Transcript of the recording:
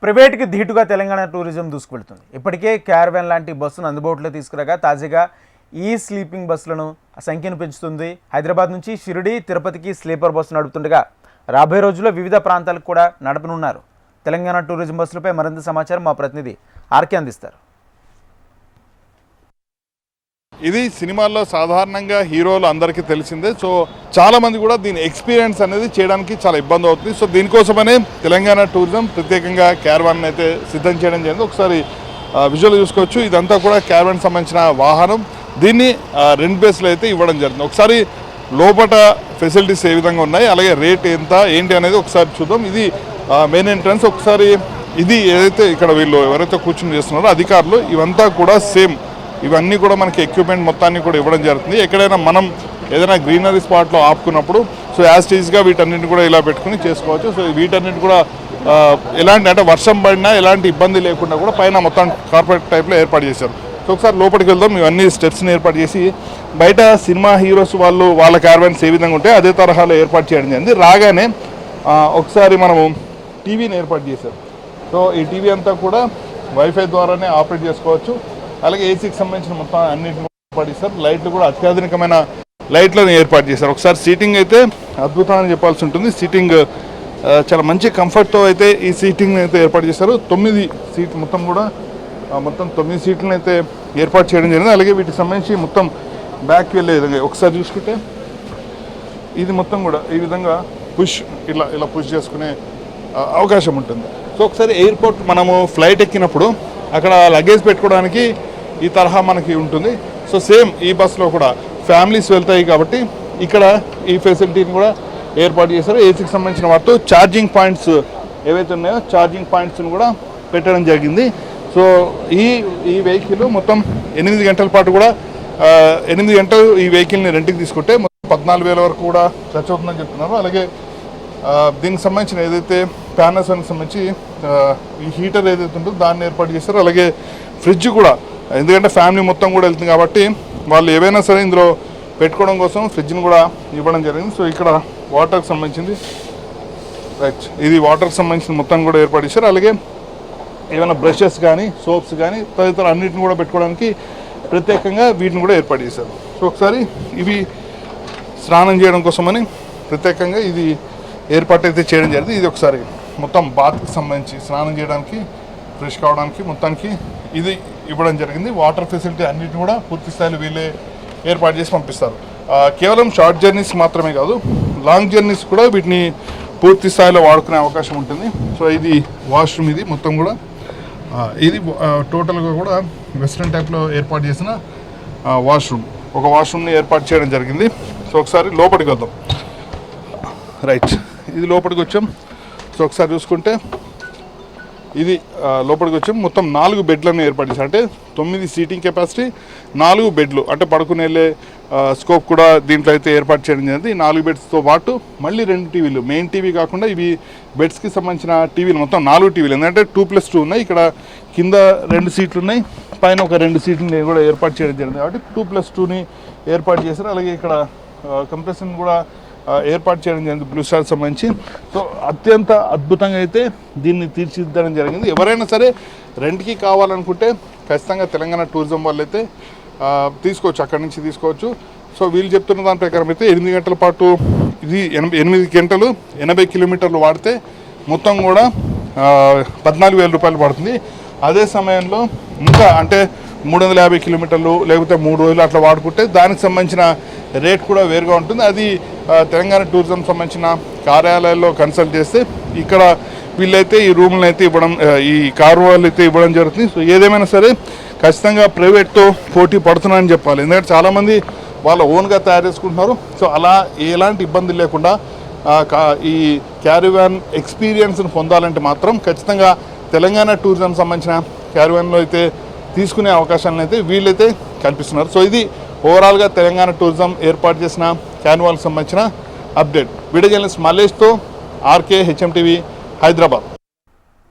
ప్రైవేట్కి ధీటుగా తెలంగాణ టూరిజం దూసుకువెళ్తుంది. ఇప్పటికే క్యారవాన్ లాంటి బస్సును అందుబాటులో తీసుకురాగా తాజాగా ఈ స్లీపింగ్ బస్సులను సంఖ్యను పెంచుతుంది. హైదరాబాద్ నుంచి షిరిడి, తిరుపతికి స్లీపర్ బస్సు నడుపుతుండగా రాబోయే రోజుల్లో వివిధ ప్రాంతాలకు కూడా నడపనున్నారు. తెలంగాణ టూరిజం బస్సులపై మరింత సమాచారం మా ప్రతినిధి ఆర్కే అందిస్తారు. ఇది సినిమాల్లో సాధారణంగా హీరోలు అందరికీ తెలిసిందే. సో చాలామంది కూడా దీని ఎక్స్పీరియన్స్ అనేది చేయడానికి చాలా ఇబ్బంది అవుతుంది. సో దీనికోసమనే తెలంగాణ టూరిజం ప్రత్యేకంగా క్యారవాన్ అయితే సిద్ధం చేయడం జరిగింది. ఒకసారి విజువల్ చూసుకోవచ్చు. ఇదంతా కూడా క్యారవాన్ సంబంధించిన వాహనం. దీన్ని రెంట్ బేస్లో అయితే ఇవ్వడం జరిగింది. ఒకసారి లోపల ఫెసిలిటీస్ ఏ విధంగా ఉన్నాయి, అలాగే రేట్ ఎంత ఏంటి అనేది ఒకసారి చూద్దాం. ఇది మెయిన్ ఎంట్రన్స్. ఒకసారి ఇది ఏదైతే ఇక్కడ వీళ్ళు ఎవరైతే కూర్చుని చేస్తున్నారో అధికారులు, ఇవంతా కూడా సేమ్. ఇవన్నీ కూడా మనకి ఎక్విప్మెంట్ మొత్తాన్ని కూడా ఇవ్వడం జరుగుతుంది. ఎక్కడైనా మనం ఏదైనా గ్రీనరీ స్పాట్లో ఆపుకున్నప్పుడు సో యాజ్ టీజ్గా వీటన్నిటిని కూడా ఇలా పెట్టుకుని చేసుకోవచ్చు. సో వీటన్నిటి కూడా ఎలాంటి అంటే వర్షం పడినా ఎలాంటి ఇబ్బంది లేకుండా కూడా పైన మొత్తం కార్పొరేట్ టైప్లో ఏర్పాటు చేశారు. సో ఒకసారి లోపలికి వెళ్దాం. ఇవన్నీ స్టెప్స్ని ఏర్పాటు చేసి బయట సినిమా హీరోస్ వాళ్ళ క్యారవాన్స్ ఏ విధంగా ఉంటే అదే తరహాలో ఏర్పాటు చేయడం జరిగింది. రాగానే ఒకసారి మనము టీవీని ఏర్పాటు చేశారు. సో ఈ టీవీ అంతా కూడా వైఫై ద్వారానే ఆపరేట్ చేసుకోవచ్చు. అలాగే ఏసీకి సంబంధించిన మొత్తం అన్నింటిని ఏర్పాటు చేశారు. లైట్లు కూడా అత్యాధునికమైన లైట్లను ఏర్పాటు చేశారు. ఒకసారి సీటింగ్ అయితే అద్భుతం అని చెప్పాల్సి ఉంటుంది. సీటింగ్ చాలా మంచి కంఫర్ట్తో అయితే ఈ సీటింగ్ అయితే ఏర్పాటు చేశారు. 9 సీట్లు మొత్తం 9 సీట్లను అయితే ఏర్పాటు చేయడం జరిగింది. అలాగే వీటికి సంబంధించి మొత్తం బ్యాక్కి వెళ్ళే విధంగా ఒకసారి చూసుకుంటే ఇది మొత్తం కూడా ఈ విధంగా ఇలా పుష్ చేసుకునే అవకాశం ఉంటుంది. సో ఒకసారి ఎయిర్పోర్ట్ మనము ఫ్లైట్ ఎక్కినప్పుడు అక్కడ లగేజ్ పెట్టుకోవడానికి ఈ తరహా మనకి ఉంటుంది. సో సేమ్ ఈ బస్సులో కూడా ఫ్యామిలీస్ వెళ్తాయి కాబట్టి ఇక్కడ ఈ ఫెసిలిటీని కూడా ఏర్పాటు చేశారు. ఏసీకి సంబంధించిన వాటితో ఛార్జింగ్ పాయింట్స్ ఏవైతే ఉన్నాయో ఛార్జింగ్ పాయింట్స్ని కూడా పెట్టడం జరిగింది. సో ఈ వెహికల్ మొత్తం 8 గంటల పాటు కూడా 8 గంటలు ఈ వెహికల్ని రెంట్కి తీసుకుంటే మొత్తం 14,000 వరకు కూడా ఖర్చు అవుతుందని చెప్తున్నారు. అలాగే దీనికి సంబంధించిన ఏదైతే ప్యానల్స్ అని సంబంధించి ఈ హీటర్ ఏదైతే ఉంటుందో దాన్ని ఏర్పాటు చేశారు. అలాగే ఫ్రిడ్జ్ కూడా, ఎందుకంటే ఫ్యామిలీ మొత్తం కూడా వెళ్తుంది కాబట్టి వాళ్ళు ఏవైనా సరే ఇందులో పెట్టుకోవడం కోసం ఫ్రిడ్జ్ని కూడా ఇవ్వడం జరిగింది. సో ఇక్కడ వాటర్కి సంబంధించింది ఇది వాటర్కి సంబంధించిన మొత్తం కూడా ఏర్పాటు చేశారు. అలాగే ఏమైనా బ్రషెస్ కానీ సోప్స్ కానీ తదితర అన్నిటిని కూడా పెట్టుకోవడానికి ప్రత్యేకంగా వీటిని కూడా ఏర్పాటు చేశారు. సో ఒకసారి ఇవి స్నానం చేయడం కోసమని ప్రత్యేకంగా ఇది ఏర్పాటు అయితే చేయడం జరిగింది. ఇది ఒకసారి మొత్తం బాత్కి సంబంధించి స్నానం చేయడానికి, ఫ్రెష్ కావడానికి మొత్తానికి ఇది ఇవ్వడం జరిగింది. వాటర్ ఫెసిలిటీ అన్నిటిని కూడా పూర్తి స్థాయిలో వీళ్ళే ఏర్పాటు చేసి పంపిస్తారు. కేవలం షార్ట్ జర్నీస్ మాత్రమే కాదు, లాంగ్ జర్నీస్ కూడా వీటిని పూర్తి స్థాయిలో వాడుకునే అవకాశం ఉంటుంది. సో ఇది వాష్రూమ్, ఇది మొత్తం కూడా ఇది టోటల్గా కూడా వెస్ట్రన్ టైప్లో ఏర్పాటు చేసిన వాష్రూమ్, ఒక వాష్రూమ్ని ఏర్పాటు చేయడం జరిగింది. సో ఒకసారి లోపలికి వద్దాం. రైట్, ఇది లోపలికి వచ్చాం. సో ఒకసారి చూసుకుంటే ఇది లోపలికి వచ్చాం. మొత్తం 4 బెడ్లను ఏర్పాటు చేశారు. అంటే 9 సీటింగ్ కెపాసిటీ, 4 బెడ్లు, అంటే పడుకుని వెళ్ళే స్కోప్ కూడా దీంట్లో అయితే ఏర్పాటు చేయడం జరిగింది. 4 బెడ్స్తో పాటు మళ్ళీ 2 టీవీలు, మెయిన్ టీవీ కాకుండా ఇవి బెడ్స్కి సంబంధించిన టీవీలు, మొత్తం 4 టీవీలు. ఎందుకంటే 2+2 ఉన్నాయి. ఇక్కడ కింద 2 సీట్లు ఉన్నాయి, పైన ఒక 2 సీట్లని కూడా ఏర్పాటు చేయడం జరిగింది. కాబట్టి 2+2ని ఏర్పాటు చేశారు. అలాగే ఇక్కడ కంప్రెషన్ కూడా ఏర్పాటు చేయడం జరిగింది బ్లూ స్టార్ సంబంధించి. సో అత్యంత అద్భుతంగా అయితే దీన్ని తీర్చిదిద్దడం జరిగింది. ఎవరైనా సరే రెంట్కి కావాలనుకుంటే ఖచ్చితంగా తెలంగాణ టూరిజం వాళ్ళు అయితే తీసుకోవచ్చు, అక్కడి నుంచి తీసుకోవచ్చు. సో వీళ్ళు చెప్తున్న దాని ప్రకారం అయితే 8 గంటల పాటు, ఇది 8 గంటలు 80 కిలోమీటర్లు వాడితే మొత్తం కూడా 14,000 రూపాయలు పడుతుంది. అదే సమయంలో ఇంకా అంటే 350 కిలోమీటర్లు లేకపోతే 3 రోజులు అట్లా వాడుకుంటే దానికి సంబంధించిన రేట్ కూడా వేరుగా ఉంటుంది. అది తెలంగాణ టూరిజం సంబంధించిన కార్యాలయాల్లో కన్సల్ట్ చేస్తే ఇక్కడ వీళ్ళైతే ఈ రూమ్లను అయితే ఇవ్వడం, ఈ కారు వాళ్ళు అయితే ఇవ్వడం జరుగుతుంది. సో ఏదేమైనా సరే ఖచ్చితంగా ప్రైవేట్తో పోటీ పడుతున్నారని చెప్పాలి. ఎందుకంటే చాలామంది వాళ్ళ ఓన్గా తయారు చేసుకుంటున్నారు. సో అలా ఎలాంటి ఇబ్బంది లేకుండా ఈ క్యారవాన్ ఎక్స్పీరియన్స్ని పొందాలంటే మాత్రం ఖచ్చితంగా తెలంగాణ టూరిజం సంబంధించిన క్యారవాన్లో అయితే తీసుకునే అవకాశాలను అయితే వీళ్ళైతే కల్పిస్తున్నారు. సో ఇది ఓవరాల్గా తెలంగాణ టూరిజం ఏర్పాటు చేసిన క్యారవాన్కి సంబంధించిన అప్డేట్. వీడియో జర్నలిస్ట్ మల్లేష్తో ఆర్కే, హెచ్ఎం టీవీ, హైదరాబాద్.